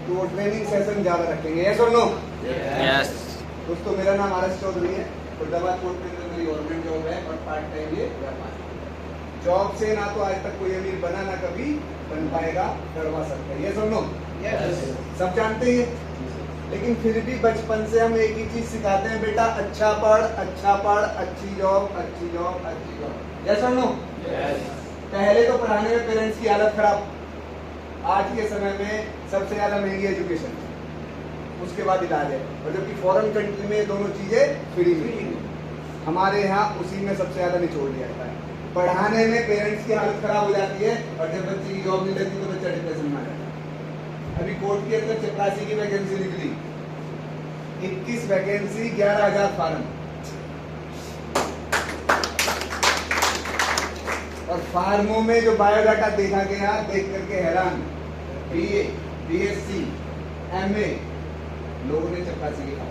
तो training session ज़्यादा रखेंगे। यस और नो? यस। दोस्तों मेरा नाम आर एस चौधरी है, फरीदाबाद कोर्ट के अंदर मेरी गवर्नमेंट जॉब है और पार्ट टाइम ये व्यापार। जॉब से ना तो आज तक कोई अमीर बना ना कभी बन पाएगा, करवा सकता है। यस और नो? सब जानते हैं, लेकिन फिर भी बचपन से हम एक ही चीज सिखाते हैं, बेटा अच्छा पढ़, अच्छी जॉब, अच्छी जॉब, अच्छी जॉब। यस और नो? पहले तो पढ़ाने में पेरेंट्स की हालत खराब। आज के समय में सबसे ज्यादा महंगी एजुकेशन, उसके बाद इलाज है, और जबकि फॉरेन कंट्री में दोनों चीजें फ्री मिलेंगी, हमारे यहाँ उसी में सबसे ज्यादा निचोड़ दिया जाता है। पढ़ाने में पेरेंट्स की हालत खराब हो जाती है, और जब बच्चे की जॉब नहीं लगती तो बच्चा डिप्रेशन में आ जाता है। अभी कोर्ट के अंदर 84 की वैकेंसी निकली, 21 वैकेंसी, 11,000 फार्म, और फार्मों में जो बायोडाटा देखा गया, देख करके हैरान। बीए, बीएससी, एमए, लोगों ने चपरासी लिखा,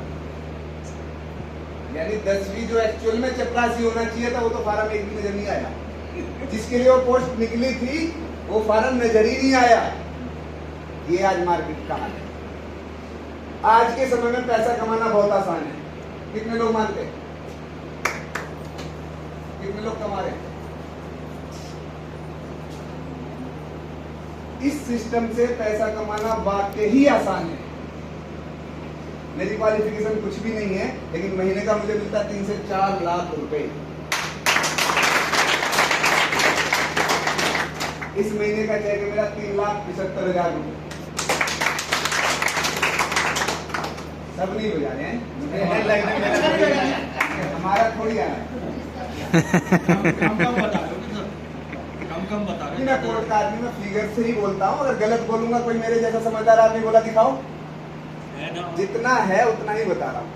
यानी 10वीं जो एक्चुअल में चपरासी होना चाहिए था वो तो फार्म एक भी नजर नहीं आया। जिसके लिए वो पोस्ट निकली थी वो फार्म नजर ही नहीं आया। ये आज मार्केट का हाल है। आज के समय में पैसा कमाना बहुत आसान है, कितने लोग मानते हैं? कितने लोग कमा रहे हैं? इस सिस्टम से पैसा कमाना वाकई ही आसान है। मेरी क्वालिफिकेशन कुछ भी नहीं है, लेकिन महीने का मुझे मिलता 3 से 4 लाख रुपए। इस महीने का चेक है मेरा 3,75,000 रुपए। सब नहीं हो जा रहे हैं, हमारा थोड़ी आया कम बता मैं कोर्ट का आदमी, मैं फिगर से ही बोलता हूँ। अगर गलत बोलूंगा, कोई मेरे जैसा समझदार आदमी बोला दिखाओ, जितना है उतना ही बता रहा हूँ।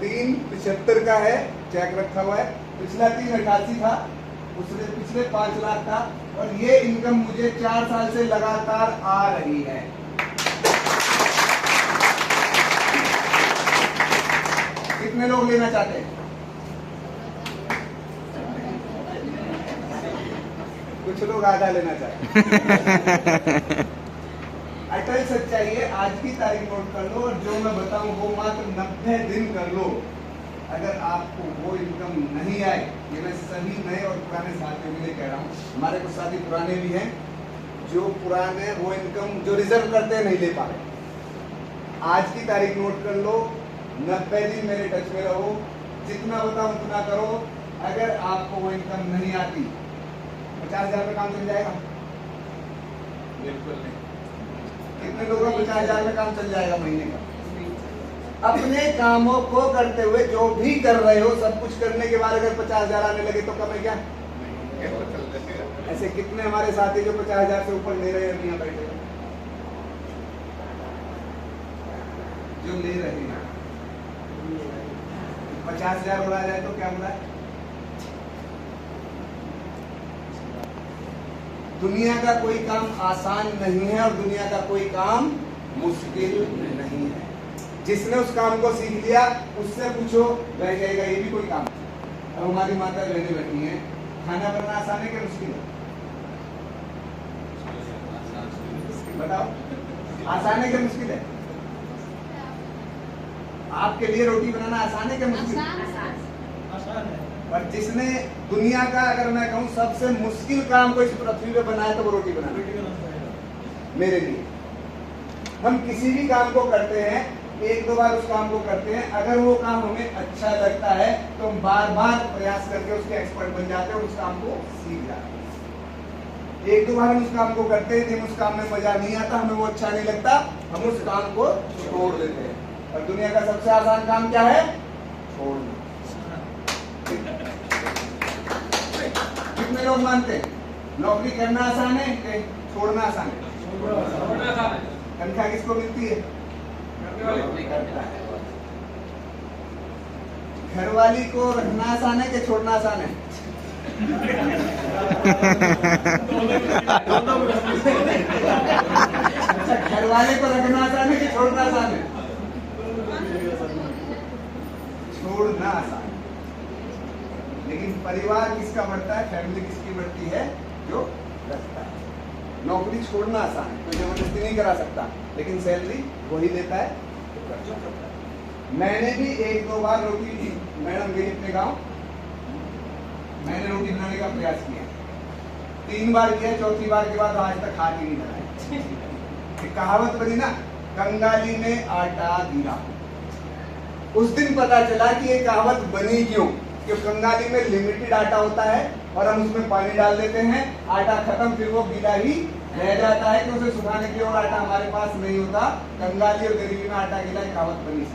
3,75 का है, चेक रखा हुआ है। पिछला 3,88 था, उससे पिछले 5 लाख था, और ये इनकम मुझे 4 साल से लगातार आ रही है। कितने लोग लेना चाहते हैं? कुछ लोग आधा लेना चाहते हैं। अटल सच्चाई है, आज की तारीख नोट कर लो, और जो मैं बताऊं वो मात्र 90 दिन कर लो। अगर आपको वो इनकम नहीं आए, ये मैं सभी नए और पुराने साथियों के लिए कह रहा हूँ, हमारे कुछ साथी पुराने भी हैं, जो पुराने वो इनकम जो रिजर्व करते हैं नहीं ले पा रहे। आज की तारीख नोट कर लो, 90 दिन मेरे टच में रहो, जितना बताऊं उतना करो। अगर आपको वो इनकम नहीं आती, 50,000 में काम चल जाएगा? बिल्कुल नहीं। कितने लोगों का 50,000 में काम चल जाएगा महीने का? अपने कामों को करते हुए जो भी कर रहे हो, सब कुछ करने के बाद अगर 50,000 आने लगे तो कम है क्या? ऐसे कितने हमारे साथी जो 50,000 से ऊपर ले रहे हैं, यहाँ बैठे जो ले रहे हैं। 50,000 उड़ा जाए तो क्या हो रहा है? दुनिया का कोई काम आसान नहीं है, और दुनिया का कोई काम मुश्किल नहीं है। जिसने उस काम को सीख लिया उससे पूछो, रह जाएगा ये भी कोई काम। अब हमारी माता बहनें बैठी हैं, खाना बनाना आसान है क्या मुश्किल है? बताओ, आसान है क्या मुश्किल है? आपके लिए रोटी बनाना आसान है क्या मुश्किल? आसान है। और जिसने दुनिया का, अगर मैं कहूँ सबसे मुश्किल काम को इस पृथ्वी पे बनाया तो वो रोटी बनाना। मेरे लिए हम किसी भी काम को करते हैं, 1-2 बार उस काम को करते हैं, अगर वो काम हमें अच्छा लगता है तो हम बार बार प्रयास करके उसके एक्सपर्ट बन जाते हैं और उस काम को सीख जाते हैं। 1-2 बार हम उस काम को करते हैं, उस काम में मजा नहीं आता, हमें वो अच्छा नहीं लगता, हम उस काम को छोड़ देते हैं। और दुनिया का सबसे आसान काम क्या है? छोड़ना। कितने लोग मानते हैं नौकरी करना आसान है कि छोड़ना आसान है? तनख्वाह किसको मिलती है? घरवाली को रखना आसान है कि छोड़ना आसान है? अच्छा, घरवाले को रखना आसान है कि छोड़ना आसान है? छोड़ना आसान। लेकिन परिवार किसका बढ़ता है, फैमिली किसकी बढ़ती है? जो रखता है। नौकरी छोड़ना आसान है, कोई जबरदस्ती नहीं करा सकता, लेकिन सैलरी वही देता है तो खर्चा करता है। मैंने भी 1-2 बार रोटी, मैडम गई अपने गाँव, मैंने रोटी बनाने का प्रयास किया, 3 बार किया, चौथी बार के बाद आज तक हाथ ही नहीं लगाया। कहावत बनी ना, कंगाली में आटा गिरा। उस दिन पता चला कि ये कहावत बनी क्यों, क्योंकि कंगाली में लिमिटेड आटा होता है और हम उसमें पानी डाल देते हैं, आटा खत्म, फिर वो गीला ही रह जाता है कि उसे सुखाने के और आटा हमारे पास नहीं होता। कंगाली और गरीबी में आटा गीला, कहावत बनी।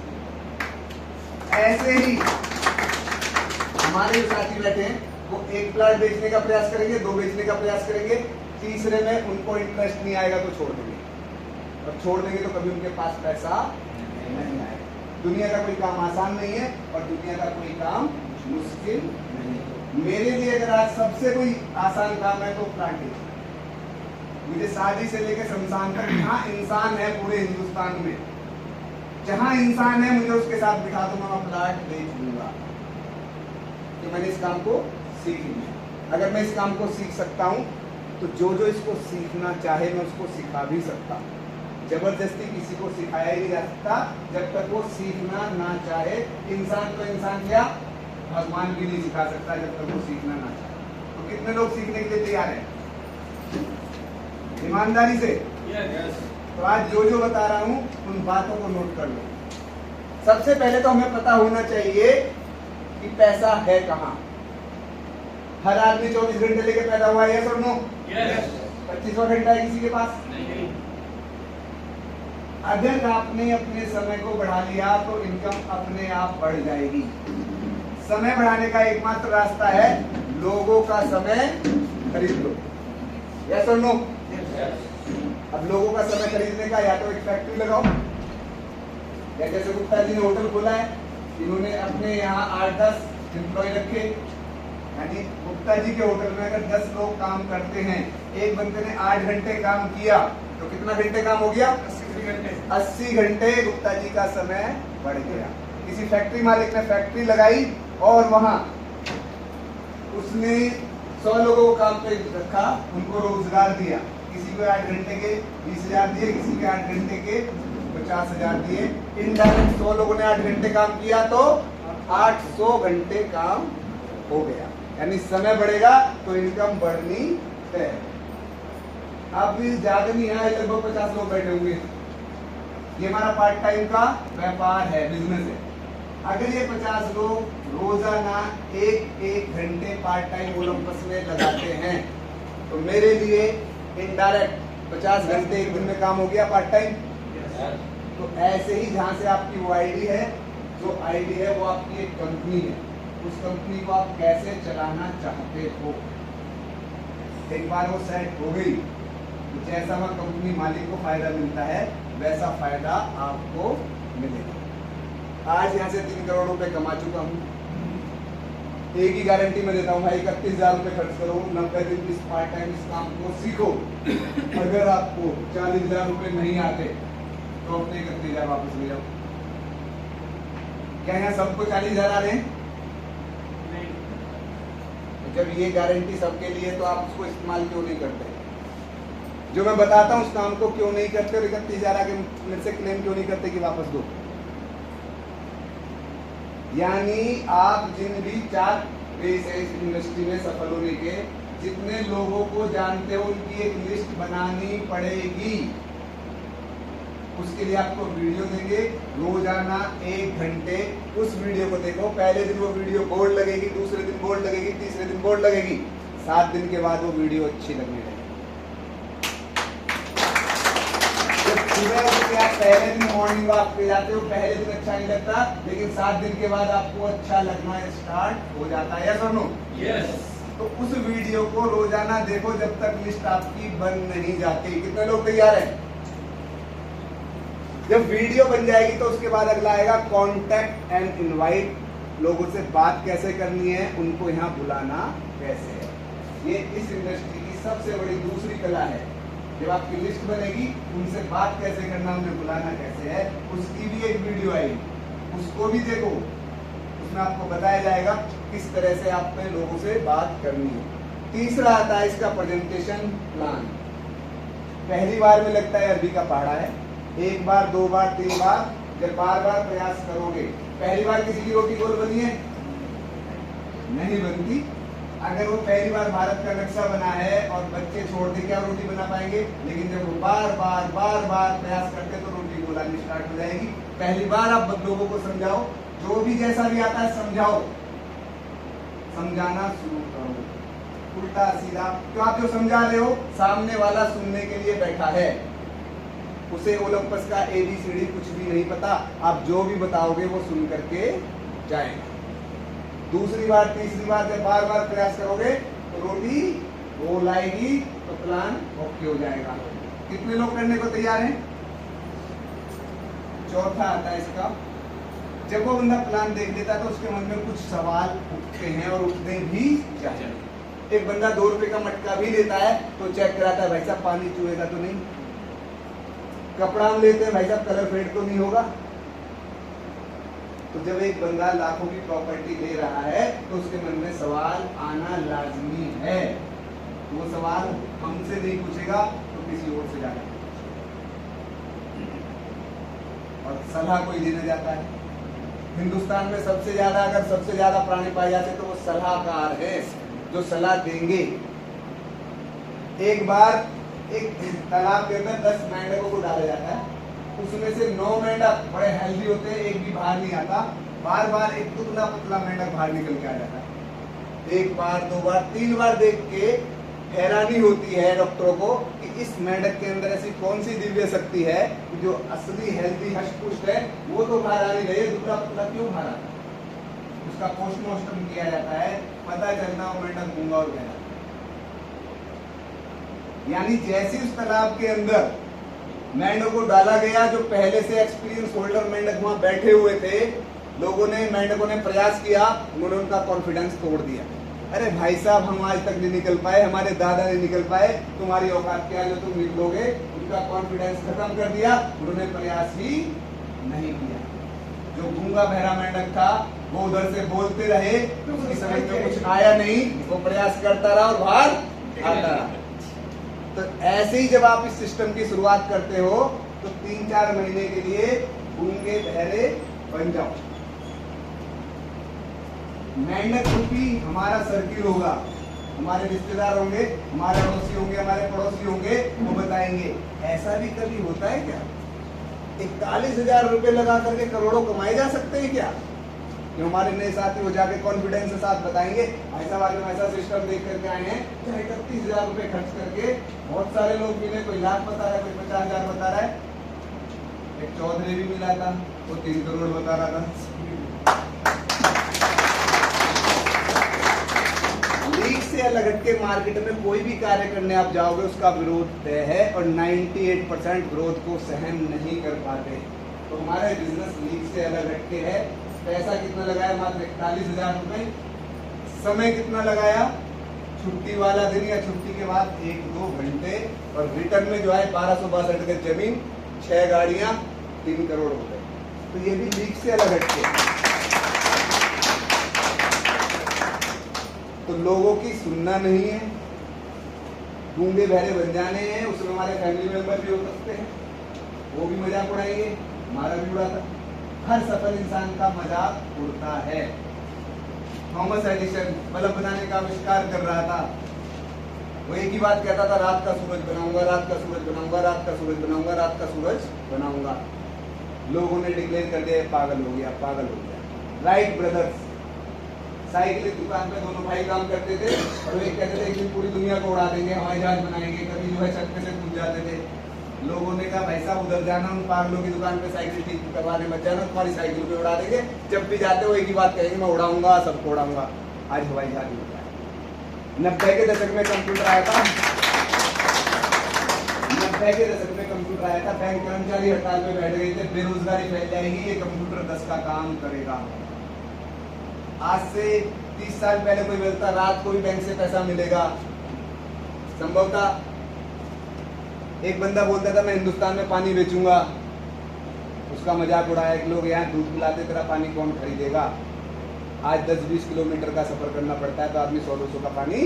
ऐसे ही हमारे जो साथी बैठे हैं वो 1 प्लाट बेचने का प्रयास करेंगे, 2 बेचने का प्रयास करेंगे, तीसरे में उनको इंटरेस्ट नहीं आएगा तो छोड़ देंगे, और छोड़ देंगे तो कभी उनके पास पैसा नहीं आएगा। दुनिया का कोई काम आसान नहीं है और दुनिया का कोई काम मुश्किल नहीं है। मेरे लिए अगर आज सबसे कोई आसान काम है तो प्लांटेशन। मुझे शादी से लेकर शमशान तक जहाँ इंसान है पूरे हिंदुस्तान में, जहाँ इंसान है मुझे उसके साथ बिठा दो, मैं प्लाट बेच दूंगा कि मैंने इस काम को सीख लिया। अगर मैं इस काम को सीख सकता हूँ तो जो इसको सीखना चाहे मैं उसको सिखा भी सकता हूँ। जबरदस्ती किसी को सिखाया ही नहीं जा सकता जब तक वो सीखना ना चाहे। इंसान तो इंसान क्या, भगवान भी नहीं सिखा सकता जब तक वो सीखना ना चाहे। तो कितने लोग सीखने के लिए तैयार हैं ईमानदारी से? तो आज जो बता रहा हूँ उन बातों को नोट कर लो। सबसे पहले तो हमें पता होना चाहिए कि पैसा है कहाँ। हर आदमी 24 घंटे लेके पैदा हुआ है, यस और नो? 25वां घंटा है किसी के पास? नहीं। अगर आपने अपने समय को बढ़ा लिया तो इनकम अपने आप बढ़ जाएगी। समय बढ़ाने का एकमात्र रास्ता है लोगों का समय खरीद लो, यस और नो? अब लोगों का समय खरीदने का या तो एक फैक्ट्री लगाओ, या जैसे गुप्ता जी ने होटल खोला है, इन्होंने अपने यहाँ 8-10 एम्प्लॉय रखे, यानी गुप्ता जी के होटल में अगर 10 लोग काम करते हैं, एक बंदे ने 8 घंटे काम किया तो कितना घंटे काम हो गया? 80 घंटे गुप्ता जी का समय बढ़ गया। किसी फैक्ट्री मालिक ने फैक्ट्री लगाई और वहां उसने 100 लोगों को काम पे रखा, उनको रोजगार दिया। किसी को 8 घंटे के 20,000 दिए, किसी के 8 घंटे के 50,000 दिए। इनडायरेक्ट 100 लोगों ने 8 घंटे काम किया तो 800 घंटे काम हो गया। यानी समय बढ़ेगा तो इनकम बढ़नी है। अब ज्यादा नहीं है, लगभग 50 लोग बैठे हुए हैं। ये हमारा पार्ट टाइम का व्यापार है, बिजनेस है। अगर ये 50 लोग रोजाना 1-1 घंटे पार्ट टाइम ओलंपस में लगाते हैं तो मेरे लिए इनडायरेक्ट 50 घंटे एक दिन में काम हो गया पार्ट टाइम। तो ऐसे ही जहां से आपकी वो आईडी है, जो आईडी है वो आपकी एक कंपनी है, उस कंपनी को आप कैसे चलाना चाहते हो। एक बार वो सेट हो गई तो जैसा वह कंपनी मालिक को फायदा मिलता है वैसा फायदा आपको मिलेगा। आज यहाँ से 3 करोड़ रुपए कमा चुका हूँ। एक ही गारंटी में देता हूँ भाई, 31,000 रुपए खर्च करो, 90 दिन इस पार्ट टाइम इस काम को सीखो। अगर आपको 40,000 रुपए नहीं आते तो अपने 31,000 वापस ले जाओ। क्या यहाँ सबको 40,000 आ रहे हैं? नहीं। तो जब ये गारंटी सबके लिए तो आप उसको इस्तेमाल क्यों नहीं करते? जो मैं बताता हूँ उस काम को क्यों नहीं करते और 31,000 आके मेरे से क्लेम क्यों नहीं करते कि वापस दो? यानी आप जिन भी 4 पेज है इस इंडस्ट्री में सफल होने के, जितने लोगों को जानते हो उनकी एक लिस्ट बनानी पड़ेगी। उसके लिए आपको वीडियो देंगे, रोजाना 1 घंटे उस वीडियो को देखो। पहले दिन वो वीडियो बोर्ड लगेगी, दूसरे दिन बोर्ड लगेगी, तीसरे दिन बोर्ड लगेगी, 7 दिन के बाद वो वीडियो अच्छी लगने लगेगी। सुबह उठ के आप पहले दिन मॉर्निंग वॉक पे जाते हो, पहले दिन अच्छा नहीं लगता, लेकिन 7 दिन के बाद आपको अच्छा लगना स्टार्ट हो जाता है, यस और नो? यस। तो उस वीडियो को रोजाना देखो जब तक लिस्ट आपकी बन नहीं जाती। कितने लोग तैयार हैं? जब वीडियो बन जाएगी तो उसके बाद अगला आएगा कॉन्टैक्ट एंड इनवाइट। लोगों से बात कैसे करनी है, उनको यहाँ बुलाना कैसे है। ये इस इंडस्ट्री की सबसे बड़ी दूसरी कला है। जब आपकी लिस्ट बनेगी, उनसे बात कैसे करना, उन्हें बुलाना कैसे है, उसकी भी एक वीडियो आएगी, उसको भी देखो। उसमें आपको बताया जाएगा किस तरह से आपने लोगों से बात करनी है। तीसरा आता है इसका प्रेजेंटेशन प्लान। पहली बार में लगता है अरबी का पहाड़ा है, एक बार, दो बार, तीन बार, जब बार बार प्रयास करोगे, पहली बार किसी की रोटी गोल बनी है? नहीं बनती। अगर वो पहली बार भारत का नक्शा बना है और बच्चे छोड़ दे, क्या रोटी बना पाएंगे? लेकिन जब वो बार बार बार बार प्रयास करते तो रोटी गोल आनी स्टार्ट हो जाएगी। पहली बार आप लोगों को समझाओ, जो भी जैसा भी आता है समझाओ, समझाना शुरू करो, उल्टा सीधा। तो आप जो समझा रहे हो, सामने वाला सुनने के लिए बैठा है, उसे ओलंपस का ABCD कुछ भी नहीं पता, आप जो भी बताओगे वो सुन करके जाएगा। दूसरी बार, तीसरी बार जब बार बार प्रयास करोगे तो रोटी गोल आएगी, तो प्लान ओके हो जाएगा। कितने लोग करने को तैयार हैं? चौथा आता है इसका, जब वो बंदा प्लान देख लेता है तो उसके मन में कुछ सवाल उठते हैं और उठने भी चाहिए। एक बंदा 2 रुपए का मटका भी लेता है तो चेक कराता है, भाई साहब पानी चुएगा तो नहीं, कपड़ा हम लेते हैं, भाई साहब कलर फेड तो नहीं होगा। तो जब एक बंदा लाखों की प्रॉपर्टी ले रहा है तो उसके मन में सवाल आना लाजमी है। तो वो सवाल हमसे नहीं पूछेगा तो किसी और से जाकर और सलाह कोई देने जाता है। हिंदुस्तान में सबसे ज्यादा प्राणी पाए जाते तो वो सलाहकार है, जो सलाह देंगे। एक बार एक तालाब के अंदर 10 मेंढकों को डाला जाता है, उसमें से 9 मेंढक बड़े हेल्दी होते हैं, एक भी बाहर नहीं आता। बार बार एक दुबला पतला मेंढक बाहर निकल के आ जाता है। एक बार, 2 बार, 3 बार देख के हैरानी होती है डॉक्टरों को कि इस मेंढक के अंदर ऐसी कौन सी दिव्य शक्ति है कि जो असली हेल्दी हष्ट-पुष्ट है वो तो बाहर आ नहीं रही है, दुबला पतला क्यों बाहर आता है? उसका पोस्टमार्टम किया जाता है, पता चलता वो मेंढक गूंगा और गहरा। यानी जैसे उस तालाब के अंदर मेंढक को डाला गया, जो पहले से एक्सपीरियंस होल्डर मेंढक वहां बैठे हुए थे, मेंढकों ने प्रयास किया, उन्होंने उनका कॉन्फिडेंस तोड़ दिया। अरे भाई साहब, हम आज तक नहीं निकल पाए, हमारे दादा नहीं निकल पाए, तुम्हारी औकात क्या जो तुम निकलोगे? उनका कॉन्फिडेंस खत्म कर दिया, उन्होंने प्रयास ही नहीं किया। जो गूंगा बहरा मेंढक था वो उधर से बोलते रहे, उसकी समझ में कुछ आया नहीं, वो प्रयास करता रहा और बाहर आता रहा। तो ऐसे ही जब आप इस सिस्टम की शुरुआत करते हो तो 3-4 महीने के लिए गूंगे बहरे बन जाओ। मेंढक रूपी हमारा सर्किल होगा, हमारे रिश्तेदार होंगे, हमारे अड़ोसी होंगे, हमारे पड़ोसी होंगे, वो बताएंगे ऐसा भी कभी होता है क्या? 41,000 रुपए लगा करके करोड़ों कमाए जा सकते हैं क्या? जो हमारे नए साथी हो जाके कॉन्फिडेंस के साथ बताएंगे, ऐसा वाले में ऐसा सिस्टम देख करके आए हैं, 31,000 रुपए खर्च करके। बहुत सारे लोग मिले, कोई लाख बता रहा है, कोई 50,000 बता रहा है। एक चौधरी भी मिला था, वो 3 करोड़ बता रहा था। लीग से अलग हटके मार्केट में कोई भी कार्य करने आप जाओगे उसका विरोध तय है, और 98% विरोध को सहन नहीं कर पाते। तो हमारा बिजनेस लीग से अलग हटके है। पैसा कितना लगाया? मात्र 41,000 रुपए। समय कितना लगाया? छुट्टी वाला दिन या छुट्टी के बाद 1-2 घंटे, और रिटर्न में जो है 1262 गज जमीन, 6 गाड़ियां, 3 करोड़ रुपए। तो ये भी लीग से अलग हटके। तो लोगों की सुनना नहीं है, गूंगे बहरे बन जाने हैं। उसमें हमारे फैमिली मेंबर भी हो सकते हैं, वो भी मजाक उड़ाएंगे, हमारा भी उड़ाता। हर सफल इंसान का मजाक उड़ता है। थॉमस एडिसन बल्ब बनाने का आविष्कार कर रहा था, वो एक ही बात कहता था, रात का सूरज बनाऊंगा, रात का सूरज बनाऊंगा, रात का सूरज बनाऊंगा, रात का सूरज बनाऊंगा। लोगों ने डिक्लेयर कर दिया पागल हो गया, पागल हो गया। राइट ब्रदर्स साइकिल की दुकान पे दोनों भाई काम करते थे, और वे कहते थे कि पूरी दुनिया को उड़ा देंगे, हवाई जहाज बनाएंगे। कभी जो है छत पे से कूद जाते थे। लोगों ने कहा भाई साहब उधर जाना, उन पागलों की दुकान पे साइकिल ठीक करवाने मत जाना, तुम्हारी साइकिल पे उड़ा देंगे। जब भी जाते हो एक ही बात कहेंगे, मैं उड़ाऊंगा, सबको उड़ाऊंगा। आज हवाई जहाज उड़ता है। 90 के दशक में कंप्यूटर आया था, 90 के दशक में कंप्यूटर आया था। बैंक कर्मचारी हड़ताल पे बैठ गए थे, बेरोजगारी फैल जाएगी, ये कंप्यूटर 10 का काम करेगा। आज से 30 साल पहले कोई बोलता रात को भी बैंक से पैसा मिलेगा, संभव था। एक बंदा बोलता था मैं हिंदुस्तान में पानी बेचूंगा, उसका मजाक उड़ाया कि लोग यहाँ दूध पिलाते, तेरा पानी कौन खरीदेगा। आज 10-20 किलोमीटर का सफर करना पड़ता है तो आदमी 100-200 का पानी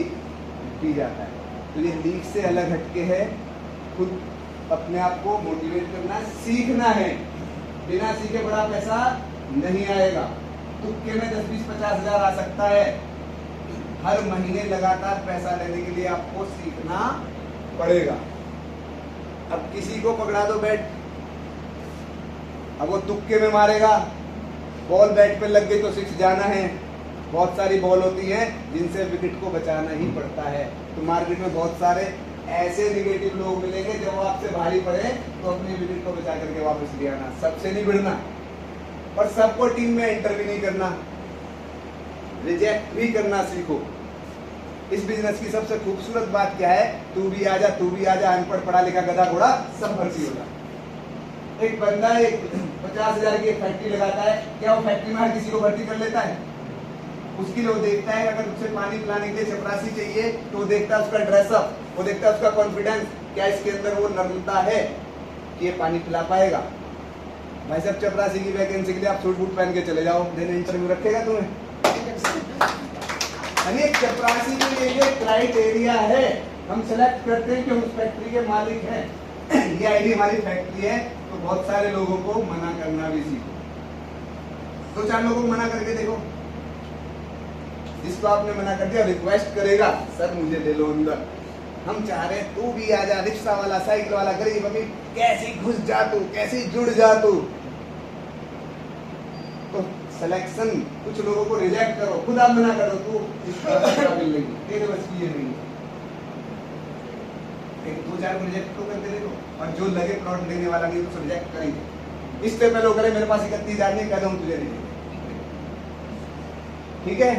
पी जाता है। तो ये लीग से अलग हटके है। खुद अपने आप को मोटिवेट करना है, सीखना है। बिना सीखे बड़ा पैसा नहीं आएगा। तुक्के में 10, 20, 50 हजार आ सकता है। हर महीने लगातार पैसा लेने के लिए आपको सीखना पड़ेगा। अब किसी को पकड़ा दो बैट, अब वो तुक्के में मारेगा, बॉल बैट पे लग गई तो 6 जाना है। बहुत सारी बॉल होती हैं जिनसे विकेट को बचाना ही पड़ता है। तो मार्केट में बहुत सारे ऐसे निगेटिव लोग मिलेंगे, जब वो आपसे भारी पड़े तो अपनी विकेट को बचा करके वापस ले आना। सबसे नहीं भिड़ना और सबको टीम में एंटर भी नहीं करना, रिजेक्ट भी करना सीखो। इस बिजनेस की सबसे खूबसूरत बात क्या है? तू भी आजा, तू भी आजा, अनपढ़ पढ़ा लिखा गधा घोड़ा सब भर्ती होगा। एक बंदा एक 50,000 की एक फैक्ट्री लगाता है, क्या वो फैक्ट्री में हर किसी को भर्ती कर लेता है? उसकी लोग देखता है, अगर उससे पानी पिलाने के लिए चपरासी चाहिए तो वो देखता है उसका ड्रेसअप, वो देखता है उसका कॉन्फिडेंस, क्या इसके अंदर वो नम्रता है कि ये पानी पिला पाएगा। भाई साहब, चपरासी की वैकेंसी के लिए आप सूट बूट पहन के चले जाओ, दिन इंटरव्यू रखेगा तुम्हें? एक चपरासी के लिए ये क्राइटेरिया है, हम सेलेक्ट करते हैं कि हम उस फैक्ट्री के मालिक हैं। ये आईडी हमारी फैक्ट्री है, तो बहुत सारे लोगों को मना करना भी सीखो। 2-4 लोगों को मना करके देखो, जिसको आपने मना कर दिया रिक्वेस्ट करेगा, सर मुझे ले लो अंदर, हम चाह रहे हैं तू भी आजा, रिक्शा वाला, साइकिल वाला, गरीब अमीर, कैसी घुस जा तू, कैसी जुड़ जा तू। तो सिलेक्शन, कुछ लोगों को रिजेक्ट करो, खुद आप मना करो, तू काबिल नहीं, तेरे बस की ये नहीं। 2-4 को रिजेक्ट तो करके देखो, और जो लगे प्लॉट लेने वाला नहीं तो रिजेक्ट करेंगे। इससे पहले लोग मेरे पास 31,000 नहीं, कहता हूँ तुझे नहीं देंगे। ठीक है,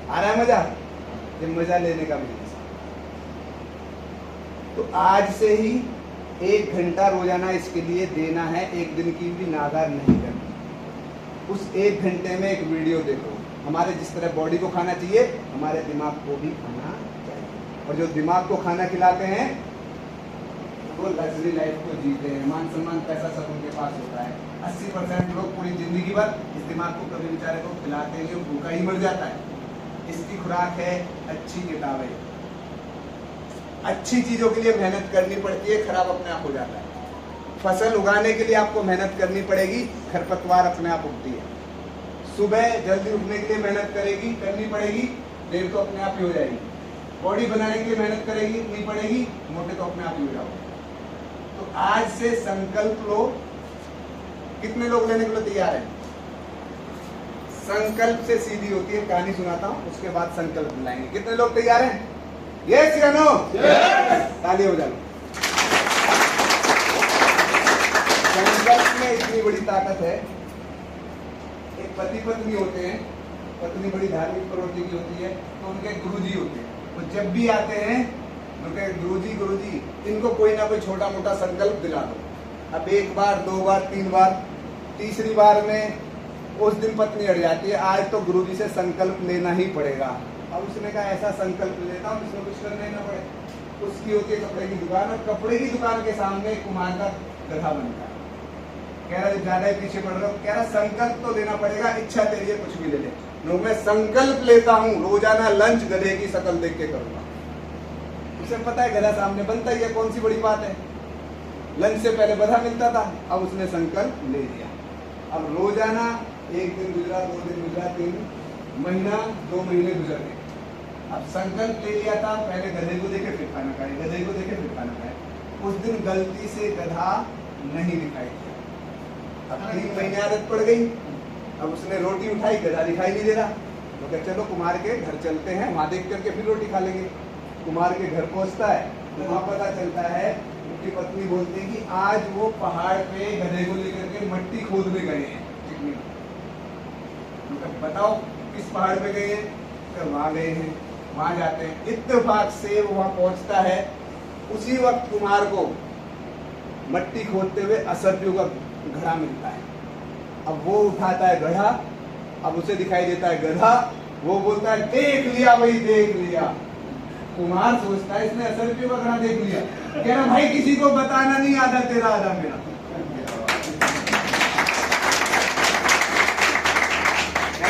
आ रहा है मजा? ये मजा लेने का बिजनेस। तो आज से ही 1 घंटा रोजाना इसके लिए देना है, एक दिन की भी नादार नहीं करनी। उस 1 घंटे में एक वीडियो देखो। हमारे जिस तरह बॉडी को खाना चाहिए, हमारे दिमाग को भी खाना चाहिए। और जो दिमाग को खाना खिलाते हैं वो लग्जरी लाइफ को जीते हैं, मान सम्मान पैसा सब उनके पास होता है। 80% लोग पूरी जिंदगी भर इस दिमाग को कभी बेचारे को खिलाते नहीं, भूखा ही मर जाता है। इसकी खुराक है अच्छी किताबें। अच्छी चीजों के लिए मेहनत करनी पड़ती है, खराब अपने आप हो जाता है। फसल उगाने के लिए आपको मेहनत करनी पड़ेगी, खरपतवार अपने आप उगती है। सुबह जल्दी उठने के लिए मेहनत करनी पड़ेगी, देर तो अपने आप ही हो जाएगी। बॉडी बनाने के लिए मेहनत करनी पड़ेगी, मोटे तो अपने आप ही हो जाओगे। तो आज से संकल्प लो। कितने लोग लेने के लिए तैयार हैं? संकल्प से सीधी होती है, कहानी सुनाता हूं, उसके बाद संकल्प लाएंगे। कितने लोग तैयार हैं? यस या नो? ताली हो जाओ। संकल्प में इतनी बड़ी ताकत है। एक पति पत्नी होते हैं, पत्नी बड़ी धार्मिक प्रवृत्ति की होती है, तो उनके गुरुजी होते हैं। तो जब भी आते हैं उनके गुरुजी इनको कोई ना कोई छोटा मोटा संकल्प दिला दो। अब 1 बार, 2 बार, 3 बार, तीसरी बार में उस दिन पत्नी अड़ जाती है, आज तो गुरुजी से संकल्प लेना ही पड़ेगा। अब उसने कहा ऐसा संकल्प लेता हूँ जिसमें कुछ करना ही ना पड़े। उसकी होती है कपड़े की दुकान, और कपड़े की दुकान के सामने कुम्हार का गधा बनता है। कह रहा ज्यादा ही पीछे पड़ रहा हूँ, कह रहा संकल्प तो लेना पड़ेगा, इच्छा तेरी है कुछ भी ले ले। नो, मैं संकल्प लेता हूँ रोजाना लंच गधे की शक्ल देख के करूंगा। उसे पता है गधा सामने बनता ही है, कौन सी बड़ी बात है। लंच से पहले गधा मिलता था, अब उसने संकल्प ले लिया। अब रोजाना 1 दिन गुजरा, 2 दिन गुजरा, 3 महीना, 2 महीने गुजर गए। अब संकल्प ले लिया था, पहले गधे को देखे फिर खाना खाए, गधे को देखे फिर खाना खाए। उस दिन गलती से गधा नहीं दिखाई दिया। अब 3 महीने आदत पड़ गई। अब उसने रोटी उठाई, गधा दिखाई नहीं दे रहा। तो कहते चलो कुमार के घर चलते हैं, वहां देख करके फिर रोटी खा लेंगे। कुमार के घर पहुंचता है तो वहां पता चलता है, उनकी पत्नी बोलती है कि आज वो पहाड़ पे गधे को लेकर के मट्टी खोदने गए हैं। बताओ किस पहाड़ पे गए हैं? तो वहां गए हैं। वहां जाते हैं, इत्तेफाक से वो वहां पहुंचता है। उसी वक्त कुमार को मट्टी खोदते हुए असरपियों का घड़ा मिलता है। अब वो उठाता है घड़ा, अब उसे दिखाई देता है गधा। वो बोलता है देख लिया भाई, देख लिया। कुमार सोचता है इसने असरपियों का घड़ा देख लिया। कह रहा भाई किसी को बताना नहीं, आधा तेरा आधा मेरा।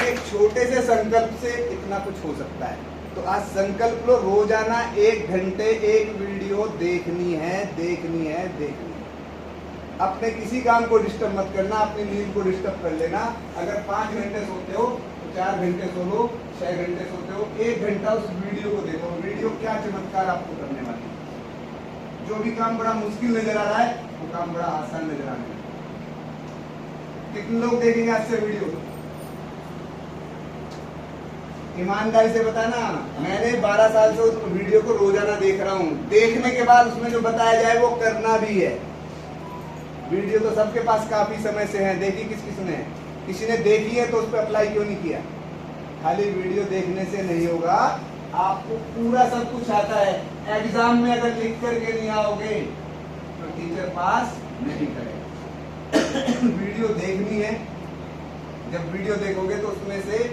एक छोटे से संकल्प से इतना कुछ हो सकता है। तो आज संकल्प लो, रोजाना 1 घंटे एक वीडियो देखनी है, देखनी है, देखनी है। अपने किसी काम को डिस्टर्ब मत करना, अपनी नींद को डिस्टर्ब कर लेना। अगर 5 घंटे सोते हो तो 4 घंटे सो लो, 6 घंटे सोते हो 1 घंटा उस वीडियो को देखो। वीडियो क्या चमत्कार आपको करने वाली है। जो भी काम बड़ा मुश्किल नजर आ रहा है वो काम बड़ा आसान नजर आने लगा। कितने लोग देखेंगे आज से वीडियो? ईमानदारी से बताना। मैंने 12 साल से उस वीडियो को रोजाना देख रहा हूँ। देखने के बाद उसमें जो बताया जाए वो करना भी है। वीडियो तो सबके पास काफी समय से है, देखी किस किसने? किसी ने देखी है तो उस पर अप्लाई क्यों नहीं किया? खाली वीडियो देखने से नहीं होगा, आपको पूरा सब कुछ आता है। एग्जाम में अगर लिख करके नहीं आओगे तो टीचर पास नहीं करेगा। वीडियो देखनी है। जब वीडियो देखोगे तो उसमें से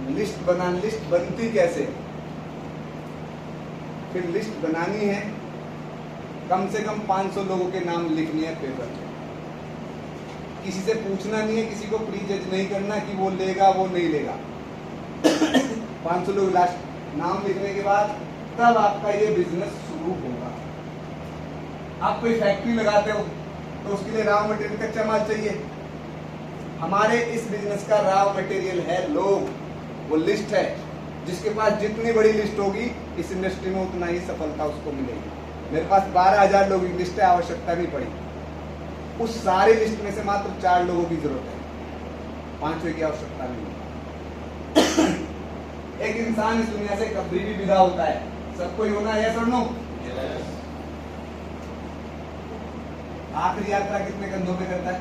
लिस्ट बनती कैसे, फिर लिस्ट बनानी है। कम से कम 500 लोगों के नाम लिखने हैं पेपर पे। किसी से पूछना नहीं है, किसी को प्री जज नहीं करना कि वो लेगा वो नहीं लेगा। 500 लोग लास्ट नाम लिखने के बाद तब आपका ये बिजनेस शुरू होगा। आप कोई फैक्ट्री लगाते हो तो उसके लिए रॉ मटेरियल, कच्चा माल चाहिए। हमारे इस बिजनेस का रॉ मटेरियल है लोग, वो लिस्ट है। जिसके पास जितनी बड़ी लिस्ट होगी इस इंडस्ट्री में उतना ही सफलता उसको मिलेगी। मेरे पास 12,000 लोगों की लिस्ट है, आवश्यकता नहीं पड़ी। उस सारी लिस्ट में से मात्र 4 लोगों की जरूरत है, 5वें की आवश्यकता नहीं है। एक इंसान इस दुनिया से कभी भी विदा होता है, सबको ही होना है, यस और नो? आखिरी यात्रा कितने कंधों पे करता है?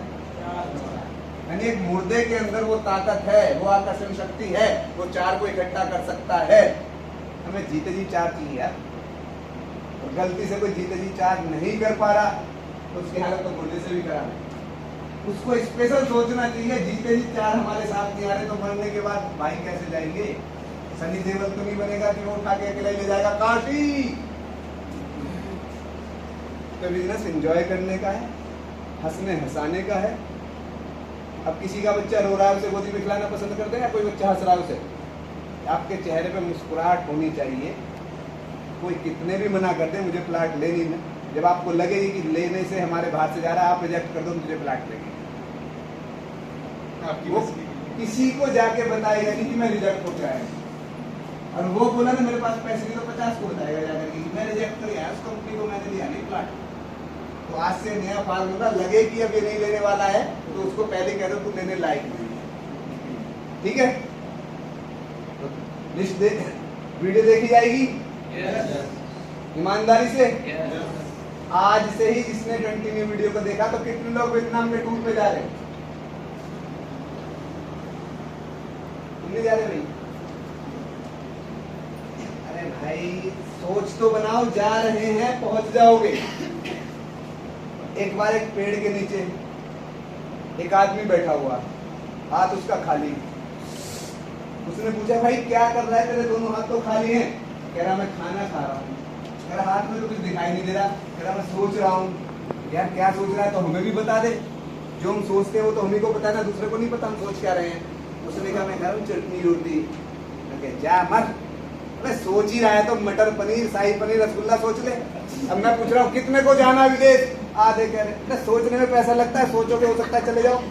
यानी एक मुर्दे के अंदर वो ताकत है, वो आकर्षण शक्ति है, वो 4 को इकट्ठा कर सकता है। हमें जीते जी 4 चाहिए यार। और गलती से कोई जीते जी 4 नहीं कर पा रहा तो उसकी हालत तो मुर्दे से भी खराब है। उसको स्पेशल सोचना चाहिए, जीते जी 4 हमारे साथ नहीं आ रहे तो मरने के बाद भाई कैसे जाएंगे? सनी देओल तो नहीं बनेगा कि वो उठा के अकेला ले जाएगा काशी। तो बिजनेस एंजॉय करने का है, हंसने हंसाने का है। अब किसी का बच्चा रो रहा है, उसे गोदी में खिलाना पसंद करते हैं? कोई बच्चा हंस रहा है उसे? आपके चेहरे पे मुस्कुराहट होनी चाहिए। कोई कितने भी मना कर दे मुझे प्लाट लेनी है, जब आपको लगेगी कि लेने से हमारे बाहर से जा रहा है, आप रिजेक्ट कर दो, मुझे प्लाट लेंगे। वो किसी को जाके बताएगा नहीं कि मैं रिजेक्ट हो जाएगा, और वो बोला ना मेरे पास पैसे नहीं, तो 50 को बताएगा जाकर कि मैं रिजेक्ट कर आया, उस कंपनी को मैंने दिया नहीं प्लाट। तो आज से नया फार्मूला, लगे कि अब ये नहीं लेने वाला है तो उसको पहले कह दो तू लेने लायक नहीं है। ठीक है? तो लिस्ट दे, वीडियो देखी जाएगी ईमानदारी से। आज से ही इसने कंटिन्यू वीडियो को देखा तो कितने लोग वियतनाम में टूर पे जा रहे हैं? तुम नहीं जा रहे भाई? अरे भाई सोच तो बनाओ, जा रहे हैं, पहुंच जाओगे। एक बार एक पेड़ के नीचे एक आदमी बैठा हुआ, हाथ उसका खाली। उसने पूछा भाई क्या कर रहा है, तेरे दोनों हाथ तो खाली हैं? कह रहा मैं खाना खा रहा हूँ। कह रहा हाथ में तो कुछ दिखाई नहीं दे रहा। कह रहा मैं सोच रहा हूँ। यार क्या सोच रहा है तो हमें भी बता दे, जो हम सोचते हैं वो तो हमें को पता है ना, दूसरे को नहीं पता हम सोच क्या रहे हैं। उसने कहा मैं खा रहा हूँ चटनी रोटी। जा मत, अरे सोच ही रहा है तो मटर पनीर, शाही पनीर, रसगुल्ला सोच ले। अब मैं पूछ रहा हूँ कितने को जाना विदेश? आधे कह रहे सोचने में पैसा लगता है, सोचोगे हो सकता है चले जाओ।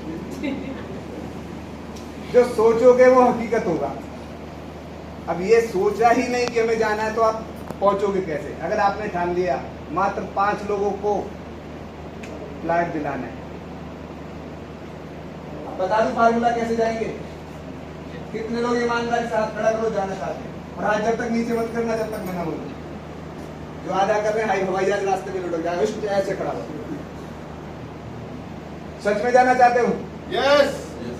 जो सोचोगे वो हकीकत होगा। अब ये सोचा ही नहीं कि हमें जाना है तो आप पहुंचोगे कैसे? अगर आपने ठान लिया मात्र 5 लोगों को फ्लैट दिलाना है, अब बता दो फार्मूला कैसे जाएंगे? कितने लोग ईमानदारी से हाथ खड़ा करो जाना चाहते हैं? और आज जब तक नीचे मत करना जब तक मैं ना बोलूं। जो आधा कर रहे हैं हवाई जहाज रास्ते में लुढ़क जाए, ऐसे खड़ा हो। सच में जाना चाहते हो? यस।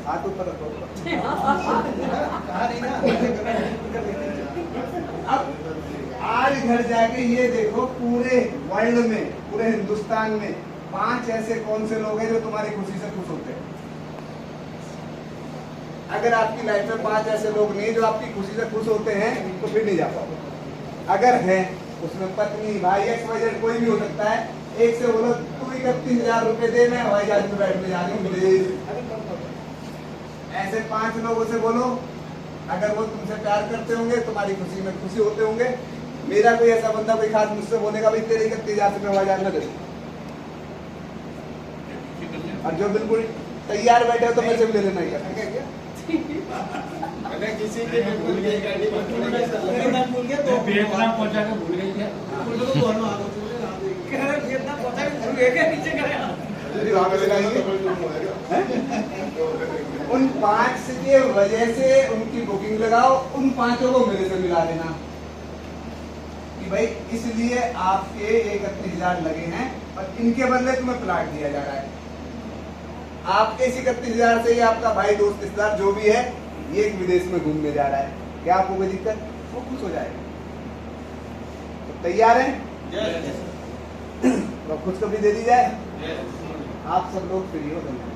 हाथ ऊपर रखो। अब आज घर जाके ये देखो पूरे वर्ल्ड में, पूरे हिंदुस्तान में 5 ऐसे कौन से लोग हैं जो तुम्हारी खुशी से खुश होते हैं? अगर आपकी लाइफ में 5 ऐसे लोग नहीं जो आपकी खुशी से खुश होते हैं तो फिर नहीं जा पाओगे। अगर है उसमें पत्नी, भाई, XYZ कोई भी हो सकता है। एक से बोलो तू 31,000 रुपए दे, मैं हवाई जहाज में बैठने जा रही हूँ। ऐसे 5 लोगों से बोलो अगर वो तुमसे प्यार करते होंगे, तुम्हारी खुशी में खुशी होते होंगे। मेरा कोई ऐसा बंदा कोई खास मुझसे बोलेगा भाई तेरे 31,000 रुपये 1000 न दे, और जो बिल्कुल तैयार बैठे हो तो मेरे से भी ले लेना ही है। अगर किसी की भूल गई गाड़ी भूल गया तो वियतनाम पहुंचा के भूल गई क्या? तो दोनों आ गए वियतनाम पहुंचा के भूल गए क्या? नीचे गया उन 5 की वजह से उनकी बुकिंग लगाओ, उन 5 को मेरे से मिला देना कि भाई इसलिए आपके 31,000 लगे हैं और इनके बदले तुम्हें प्लाट दिया जा रहा है। आपके इस 31,000 से ही आपका भाई दोस्त रिश्तेदार जो भी है ये एक विदेश में घूमने जा रहा है, क्या आपको कोई दिक्कत? वो खुश हो जाएगा। तो तैयार हैं? तो खुशखबरी दे दी जाए, आप सब लोग फ्री हो। धन्यवाद।